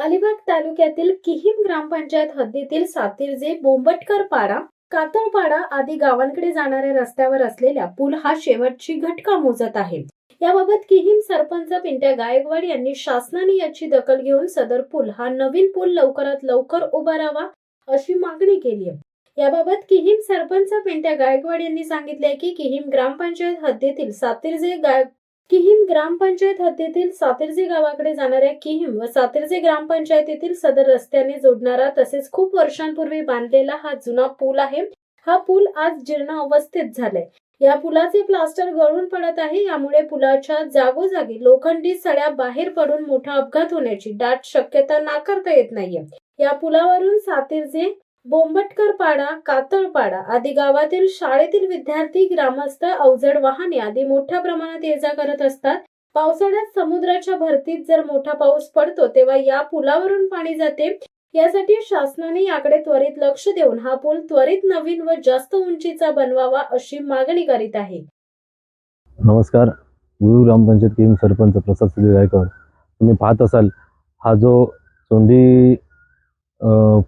अलिबाग तालुक्यातील किहीम ग्रामपंचायत हद्दीतील सातिर्जे, बोंबटकर पाडा, कातळपाडा आदी गावांकडे जाणाऱ्या रस्त्यावर असलेला पूल हा शेवटची घटका मोजत आहे. याबाबत किहीम सरपंच पिंट्या गायकवाड यांनी शासनाने याची दखल घेऊन सदर पूल हा नवीन पूल लवकरात लवकर उभारावा अशी मागणी केली आहे. याबाबत किहीम सरपंच पिंट्या गायकवाड यांनी सांगितले की किहीम ग्रामपंचायत हद्दीतील सातिर्जे गावाकडे जाणाऱ्या किहीम व सातिर्जे ग्रामपंचायतीतील सदर रस्त्याने जोडणारा तसेच खूप वर्षांपूर्वी बांधलेला हा जुना पूल आहे. हा पूल आज जीर्ण अवस्थेत झालाय. या पुलाचे प्लास्टर गळून पडत आहे. यामुळे पुलाच्या जागोजागी लोखंडी सळ्या बाहेर पडून मोठा अपघात होण्याची दाट शक्यता नाकारता येत नाहीये. या पुलावरून सातिर्जे, बोंबटकर पाडा, कातळपाडा आदी गावातील शाळेतील विद्यार्थी, ग्रामस्थ, अवजड वाहने आदी मोठ्या प्रमाणात ये-जा करत असतात. पावसाळ्यात समुद्राच्या भरतीत जर मोठा पाऊस पडतो तेव्हा या पुलावरून पाणी जाते. यासाठी शासनाने याकडे त्वरित लक्ष देऊन हा पूल त्वरित नवीन व जास्त उंचीचा बनवावा अशी मागणी करीत आहे. नमस्कार. गुरु ग्रामपंचायत किहीम सरपंच प्रसाद सुधीर गायकवाड. तुम्ही पाहत असाल हा जो सोंडी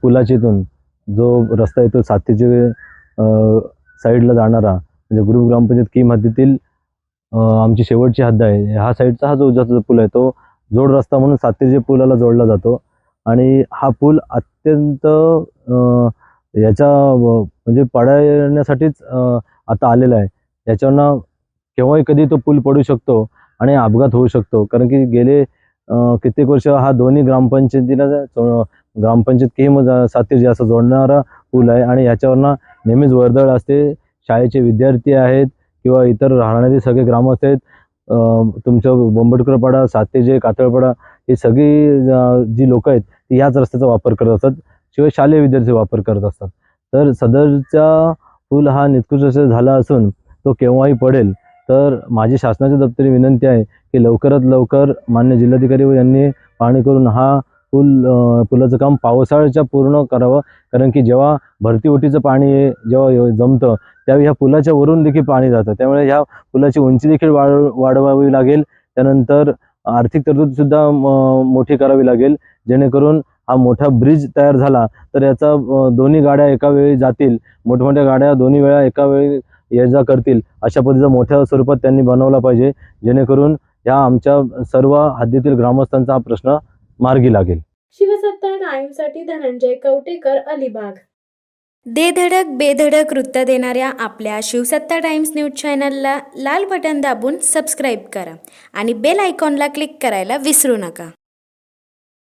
पुलाचीतून जो रस्ता येतो सातिर्जे साईडला जाणारा, म्हणजे गुरु ग्रामपंचायत किहीम हद्दीतील आमची शेवटची हद्द आहे. ह्या साईडचा हा जो उजव्याचा पूल आहे तो जोड रस्ता म्हणून सातिर्जे पुलाला जोडला जातो. आणि हा पूल अत्यंत याच्या म्हणजे पाडण्यासाठीच आता आलेला आहे. याच्यावरनं केव्हाही कधी तो पूल पडू शकतो आणि अपघात होऊ शकतो. कारण की गेले कित्येक वर्ष हा दोन्ही ग्रामपंचायत किहीम सातिर्जे असं जोडणारा पूल आहे आणि याच्यावरनं नेहमीच वर्दळ असते. शाळेचे विद्यार्थी आहेत किंवा इतर राहणारे सगळे ग्रामस्थ आहेत. तुमचं बोंबटकरपाडा, सातिर्जे, कातळपाडा ही सगळी जी लोक आहेत ती ह्याच रस्त्याचा वापर करत असतात. शिवाय शालेय विद्यार्थी वापर करत असतात. तर सदरचा पूल हा निकृष्ट झाला असून तो केव्हाही पडेल. तर माझी शासनाच्या दप्तरी विनंती आहे की लवकरात लवकर मान्य जिल्हाधिकारी यांनी पाहणी करून हा पुलाचं काम पावसाळ्याच्या पूर्ण करावं. कारण की जेव्हा भरती-ओहोटीचं पाणी जेव्हा जमतं त्यावेळी ह्या पुलाच्या वरून देखील पाणी जातं. त्यामुळे ह्या पुलाची उंची देखील वाढवावी लागेल. त्यानंतर आर्थिक तरतूदसुद्धा मोठी करावी लागेल, जेणेकरून हा मोठा ब्रिज तयार झाला तर याचा दोन्ही गाड्या एका वेळी जातील. मोठमोठ्या गाड्या दोन्ही वेळा एका वेळी ये-जा करतील अशा पद्धतीचा मोठ्या स्वरूपात त्यांनी बनवला पाहिजे, जेणेकरून ह्या आमच्या सर्व हद्दीतील ग्रामस्थांचा हा प्रश्न मार्गी लागेल. शिवसत्ता टाइम्ससाठी धनंजय कवटेकर, अलिबाग. दे धडक बेधडक वृत्त देणाऱ्या आपल्या शिवसत्ता टाइम्स न्यूज चॅनलला लाल बटन दाबून सबस्क्राईब करा आणि बेल आयकॉनला क्लिक करायला विसरू नका.